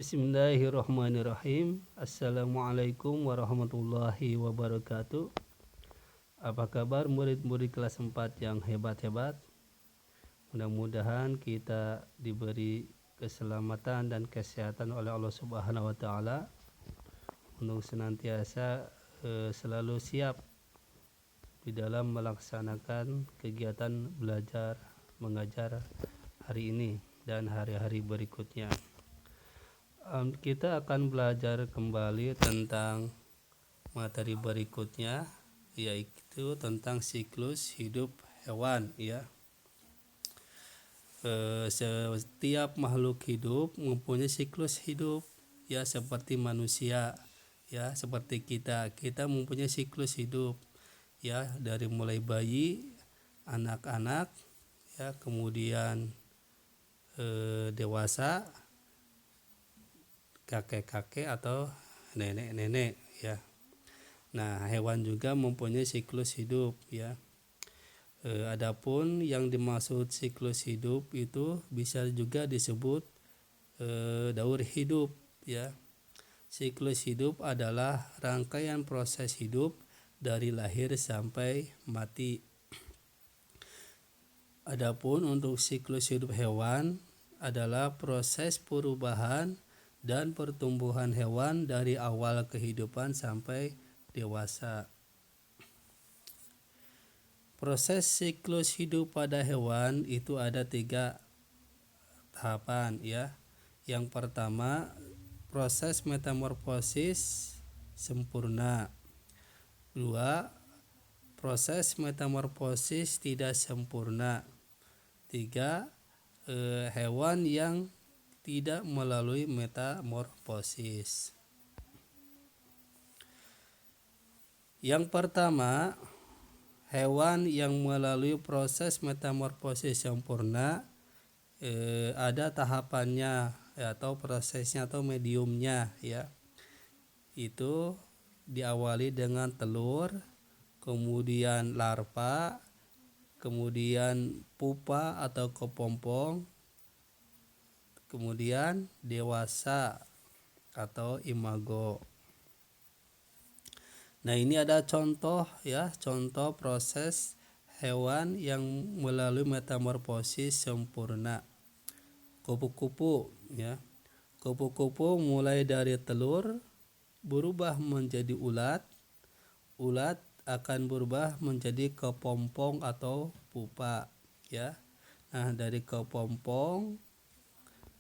Bismillahirrahmanirrahim. Assalamualaikum warahmatullahi wabarakatuh. Apa kabar murid-murid kelas 4 yang hebat-hebat? Mudah-mudahan kita diberi keselamatan dan kesehatan oleh Allah Subhanahu wa taala untuk senantiasa selalu siap di dalam melaksanakan kegiatan belajar mengajar hari ini dan hari-hari berikutnya. Kita akan belajar kembali tentang materi berikutnya, yaitu tentang siklus hidup hewan. Setiap makhluk hidup mempunyai siklus hidup, seperti manusia, seperti kita mempunyai siklus hidup, dari mulai bayi, anak-anak, kemudian dewasa, kakek-kakek atau nenek-nenek, Nah, hewan juga mempunyai siklus hidup, Adapun yang dimaksud siklus hidup itu bisa juga disebut daur hidup, Siklus hidup adalah rangkaian proses hidup dari lahir sampai mati. Adapun untuk siklus hidup hewan adalah proses perubahan dan pertumbuhan hewan dari awal kehidupan sampai dewasa. Proses siklus hidup pada hewan itu ada 3 tahapan, Yang pertama, proses metamorfosis sempurna. 2, proses metamorfosis tidak sempurna. 3, hewan yang tidak melalui metamorfosis. Yang pertama, hewan yang melalui proses metamorfosis sempurna ada tahapannya atau prosesnya atau mediumnya, Itu diawali dengan telur, kemudian larva, kemudian pupa atau kepompong, kemudian dewasa atau imago. Nah, ini ada contoh proses hewan yang melalui metamorfosis sempurna. Kupu-kupu, Kupu-kupu mulai dari telur berubah menjadi ulat. Ulat akan berubah menjadi kepompong atau pupa, Nah, dari kepompong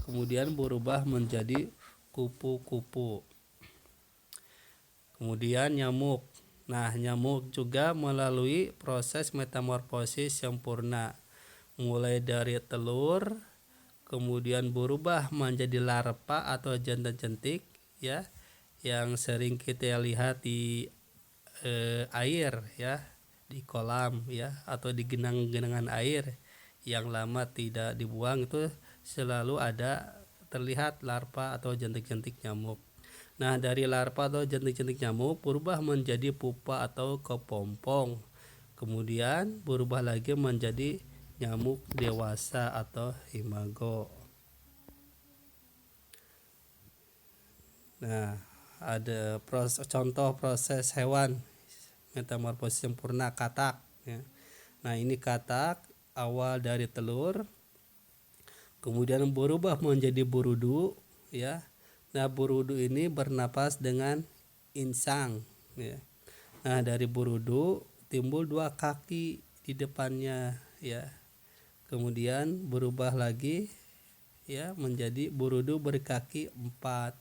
kemudian berubah menjadi kupu-kupu. Kemudian nyamuk. Nah, nyamuk juga melalui proses metamorfosis sempurna. Mulai dari telur, kemudian berubah menjadi larva atau jentik-jentik, yang sering kita lihat di air, di kolam, atau di genangan air yang lama tidak dibuang, itu selalu ada terlihat larva atau jentik-jentik nyamuk. Nah, dari larva atau jentik-jentik nyamuk berubah menjadi pupa atau kepompong. Kemudian berubah lagi menjadi nyamuk dewasa atau imago. Nah, ada contoh proses hewan metamorfosis sempurna, katak. Nah, ini katak awal dari telur, kemudian berubah menjadi burudu, Nah, burudu ini bernapas dengan insang, Nah, dari burudu timbul 2 kaki di depannya, Kemudian berubah lagi, menjadi burudu berkaki 4.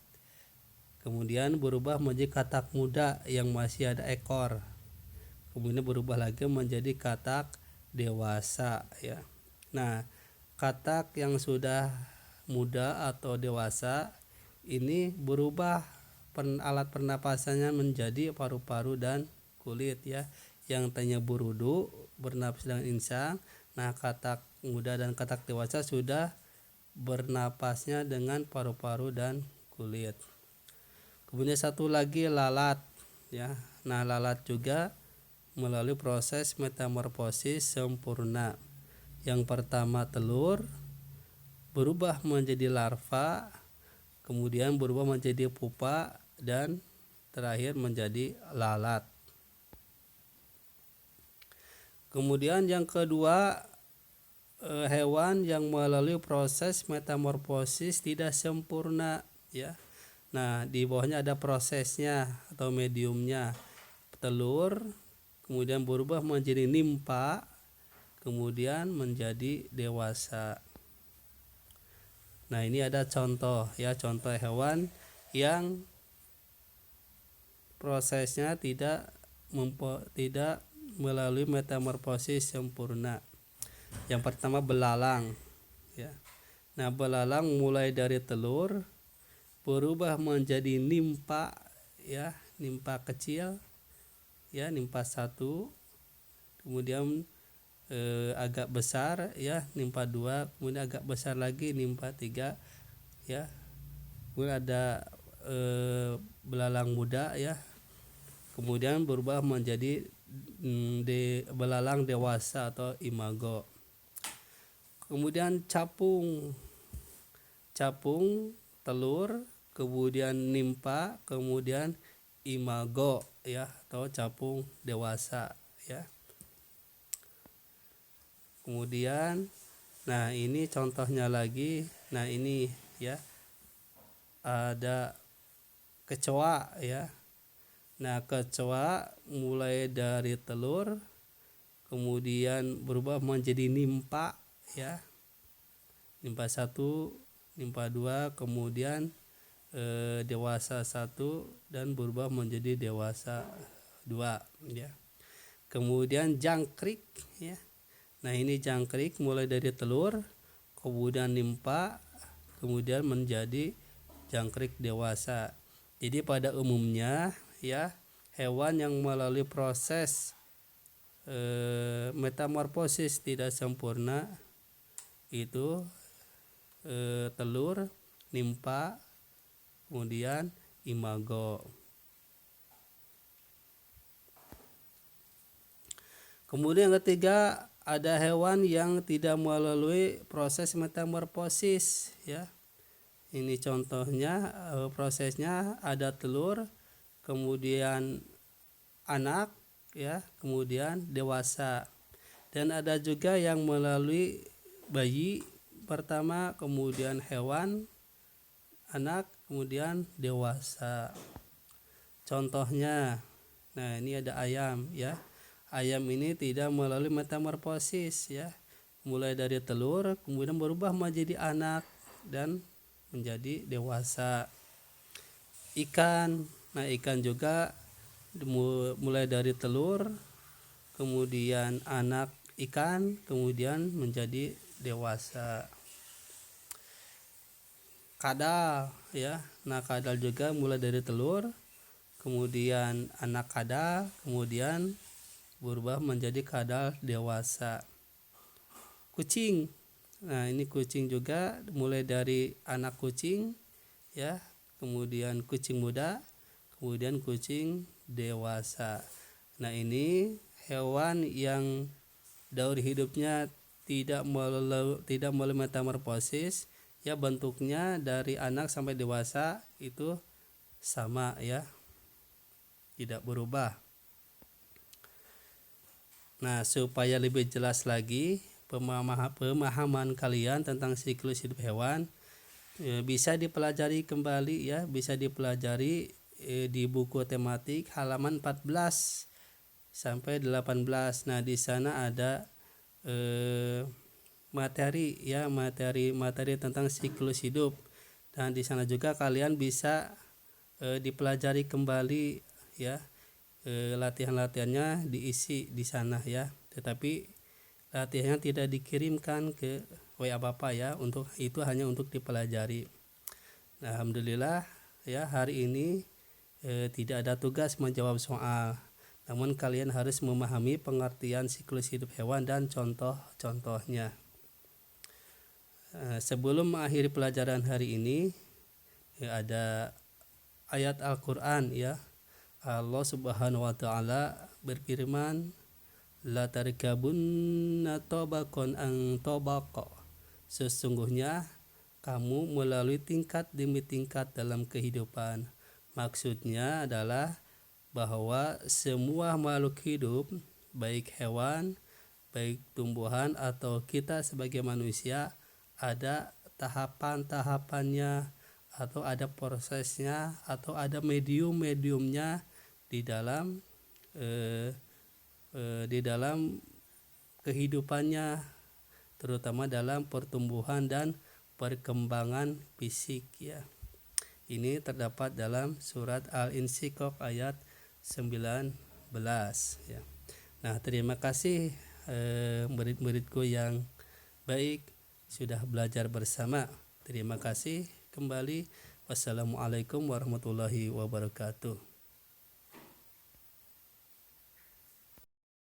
Kemudian berubah menjadi katak muda yang masih ada ekor. Kemudian berubah lagi menjadi katak dewasa, Nah, katak yang sudah muda atau dewasa ini berubah alat pernapasannya menjadi paru-paru dan kulit, Yang tadinya burudu bernapas dengan insang. Nah, katak muda dan katak dewasa sudah bernapasnya dengan paru-paru dan kulit. Kemudian satu lagi lalat, Nah, lalat juga melalui proses metamorfosis sempurna. Yang pertama telur berubah menjadi larva, kemudian berubah menjadi pupa, dan terakhir menjadi lalat. Kemudian yang kedua, hewan yang melalui proses metamorfosis tidak sempurna ya. Nah, di bawahnya ada prosesnya atau mediumnya. Telur kemudian berubah menjadi nimpa, kemudian menjadi dewasa. Nah, ini ada contoh ya, contoh hewan yang prosesnya tidak melalui metamorfosis sempurna. Yang pertama belalang ya. Nah, belalang mulai dari telur berubah menjadi nimpa ya, nimpa kecil ya, nimpa 1, kemudian agak besar ya, nimpa 2, kemudian agak besar lagi, nimpa 3 ya. Kemudian ada belalang muda ya, kemudian berubah menjadi belalang dewasa atau imago. Kemudian capung telur, kemudian nimpa, kemudian imago ya, atau capung dewasa ya. Kemudian nah ini contohnya lagi. Nah, ini ya, ada kecoa ya. Nah, kecoa mulai dari telur kemudian berubah menjadi nimpa ya, nimpa 1, nimpa 2, kemudian dewasa 1 dan berubah menjadi dewasa 2 ya. Kemudian jangkrik ya. Nah, ini jangkrik mulai dari telur kemudian nimpa, kemudian menjadi jangkrik dewasa. Jadi pada umumnya ya, hewan yang melalui proses metamorfosis tidak sempurna itu telur, nimpa, kemudian imago. Kemudian yang ketiga, ada hewan yang tidak melalui proses metamorfosis ya. Ini contohnya, prosesnya ada telur, kemudian anak ya, kemudian dewasa. Dan ada juga yang melalui bayi pertama, kemudian hewan, anak, kemudian dewasa. Contohnya, nah ini ada ayam ya. Ayam ini tidak melalui metamorfosis ya. Mulai dari telur kemudian berubah menjadi anak dan menjadi dewasa. Ikan, nah ikan juga mulai dari telur, kemudian anak ikan, kemudian menjadi dewasa. Kadal ya. Nah, kadal juga mulai dari telur, kemudian anak kadal, kemudian berubah menjadi kadal dewasa. Kucing, nah ini kucing juga mulai dari anak kucing ya, kemudian kucing muda, kemudian kucing dewasa. Nah, ini hewan yang daur hidupnya tidak melalui metamorfosis ya, bentuknya dari anak sampai dewasa itu sama ya, tidak berubah. Nah, supaya lebih jelas lagi pemahaman kalian tentang siklus hidup hewan, bisa dipelajari kembali ya, bisa dipelajari di buku tematik halaman 14 sampai 18. Nah, di sana ada materi ya, materi tentang siklus hidup, dan di sana juga kalian bisa dipelajari kembali ya. Latihan-latihannya diisi di sana ya, tetapi latihannya tidak dikirimkan ke WA Bapak ya, untuk itu hanya untuk dipelajari. Nah, alhamdulillah ya, hari ini tidak ada tugas menjawab soal, namun kalian harus memahami pengertian siklus hidup hewan dan contoh-contohnya. Sebelum mengakhiri pelajaran hari ini, ada ayat Al-Quran ya. Allah Subhanahu wa taala berfirman, la tarkabunna tabaqan an tabaqa. Sesungguhnya kamu melalui tingkat demi tingkat dalam kehidupan. Maksudnya adalah bahwa semua makhluk hidup, baik hewan, baik tumbuhan atau kita sebagai manusia, ada tahapan-tahapannya atau ada prosesnya atau ada medium-mediumnya di dalam di dalam kehidupannya, terutama dalam pertumbuhan dan perkembangan fisik ya. Ini terdapat dalam surat Al-Insyiqaq ayat 19 ya. Nah, terima kasih murid-muridku yang baik sudah belajar bersama. Terima kasih kembali. Wassalamualaikum warahmatullahi wabarakatuh.